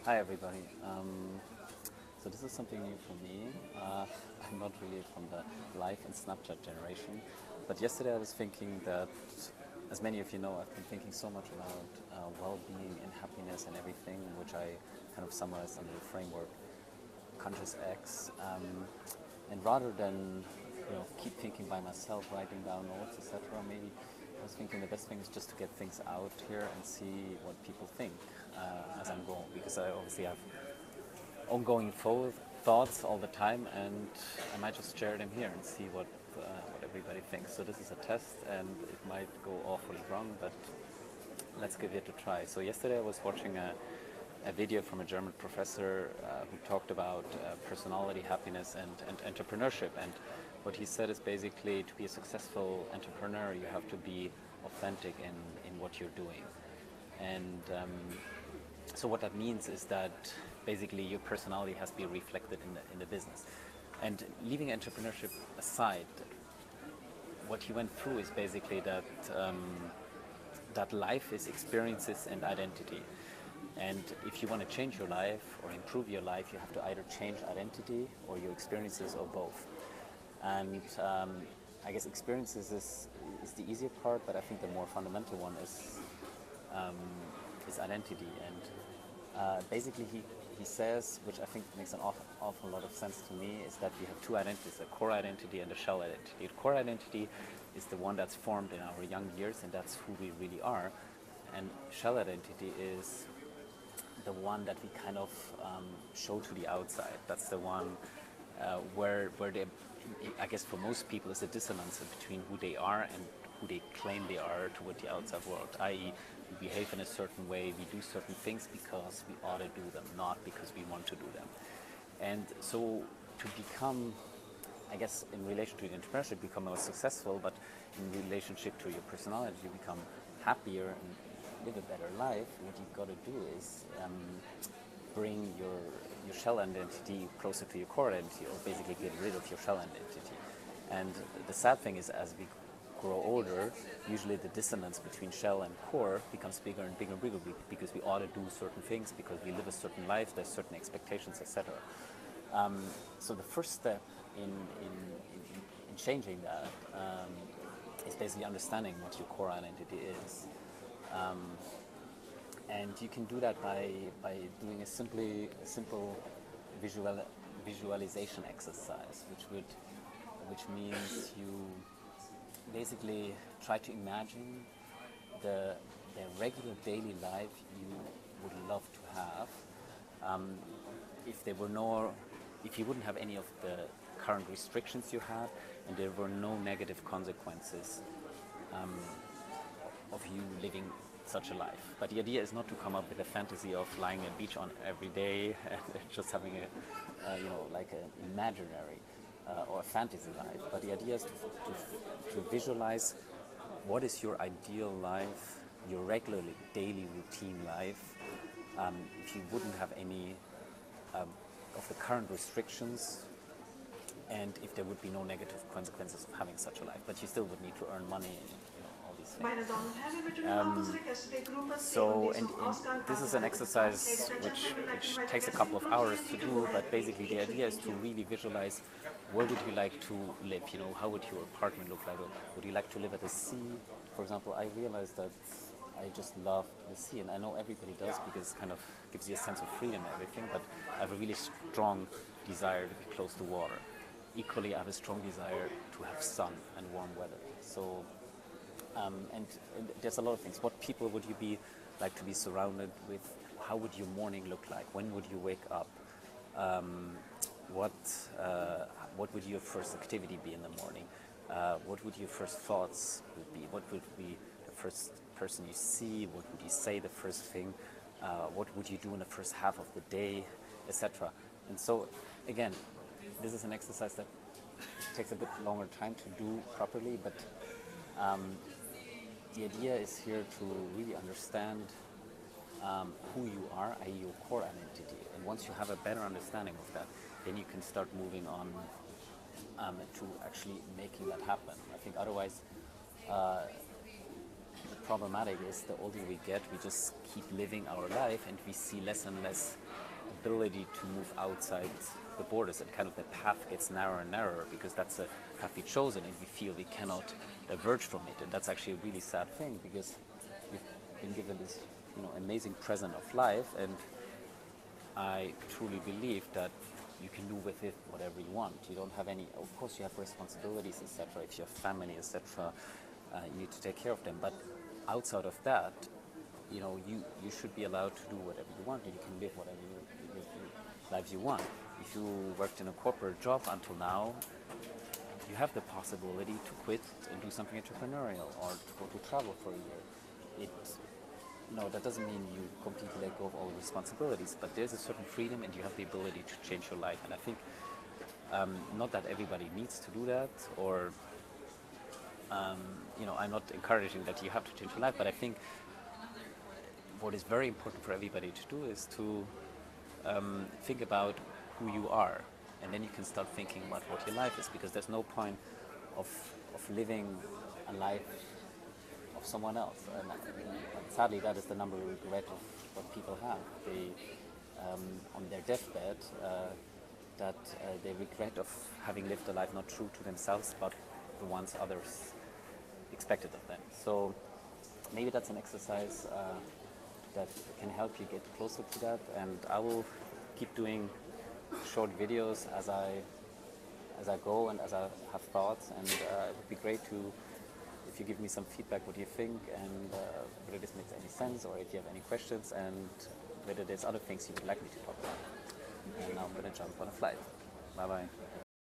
Hi everybody. So this is something new for me. I'm not really from the Life and Snapchat generation, but yesterday I was thinking that, as many of you know, I've been thinking so much about well-being and happiness and everything, which I kind of summarized under the framework Conscious X. And rather than keep thinking by myself, writing down notes, etc., maybe I was thinking the best thing is just to get things out here and see what people think as I'm going, because I obviously have ongoing thoughts all the time, and I might just share them here and see what everybody thinks. So this is a test, and it might go awfully wrong, but let's give it a try. So yesterday I was watching a video from a German professor who talked about personality, happiness, and entrepreneurship. And what he said is basically, to be a successful entrepreneur, you have to be authentic in what you're doing. And so what that means is that basically your personality has to be reflected in the business. And leaving entrepreneurship aside, what he went through is basically that life is experiences and identity. And if you want to change your life or improve your life, you have to either change identity or your experiences, or both. And I guess experiences is the easier part, but I think the more fundamental one is identity. And basically he says, which I think makes an awful lot of sense to me, is that we have two identities, a core identity and a shell identity. The core identity is the one that's formed in our young years, and that's who we really are. And shell identity is the one that we kind of show to the outside. That's the one where they, I guess for most people, is a dissonance between who they are and who they claim they are toward the outside world, i.e. we behave in a certain way, we do certain things because we ought to do them, not because we want to do them. And so to become, I guess in relation to entrepreneurship, become more successful, but in relationship to your personality, you become happier and live a better life, what you've got to do is bring your shell identity closer to your core identity, or basically get rid of your shell identity. And the sad thing is, as we grow older, usually the dissonance between shell and core becomes bigger and bigger and bigger, because we ought to do certain things, because we live a certain life, there's certain expectations, etc. So the first step in changing that is basically understanding what your core identity is. And you can do that by doing a simple visualization exercise, which means you basically try to imagine the regular daily life you would love to have if you wouldn't have any of the current restrictions you have, and there were no negative consequences of you living such a life. But the idea is not to come up with a fantasy of lying at a beach on every day and just having like an imaginary or a fantasy life. But the idea is to visualize what is your ideal life, your regular daily routine life, if you wouldn't have any of the current restrictions, and if there would be no negative consequences of having such a life, but you still would need to earn money and all these things. So this is an exercise which takes a couple of hours to do, but basically the idea is to really visualize, where would you like to live? How would your apartment look like? Would you like to live at the sea? For example, I realized that I just love the sea, and I know everybody does, because it kind of gives you a sense of freedom and everything, but I have a really strong desire to be close to water. Equally, I have a strong desire to have sun and warm weather. So, and there's a lot of things. What people would you be like to be surrounded with? How would your morning look like? When would you wake up? What would your first activity be in the morning? What would your first thoughts be? What would be the first person you see? What would you say the first thing? What would you do in the first half of the day, etc.? And so, again, this is an exercise that takes a bit longer time to do properly, but the idea is here to really understand who you are, i.e. your core identity. And once you have a better understanding of that, then you can start moving on to actually making that happen. I think otherwise the problematic is the older we get, we just keep living our life and we see less and less ability to move outside the borders, and kind of the path gets narrower and narrower because that's a path we've chosen and we feel we cannot diverge from it. And that's actually a really sad thing because we've been given this, amazing present of life, and I truly believe that you can do with it whatever you want. You don't have any, of course you have responsibilities, etc. If you have family, etc., you need to take care of them. But outside of that, you should be allowed to do whatever you want, and you can live whatever lives you want. If you worked in a corporate job until now, you have the possibility to quit and do something entrepreneurial or to go to travel for a year. That doesn't mean you completely let go of all the responsibilities, but there's a certain freedom and you have the ability to change your life. And I think not that everybody needs to do that, or I'm not encouraging that you have to change your life, but I think what is very important for everybody to do is to think about who you are, and then you can start thinking about what your life is, because there's no point of living a life of someone else. And sadly, that is the number one regret of what people have. They, on their deathbed, they regret of having lived a life not true to themselves, but the ones others expected of them. So maybe that's an exercise that can help you get closer to that. And I will keep doing short videos as I go and as I have thoughts. And it would be great if you give me some feedback what you think, and whether this makes any sense, or if you have any questions, and whether there's other things you would like me to talk about. And now I'm going to jump on a flight. Bye bye.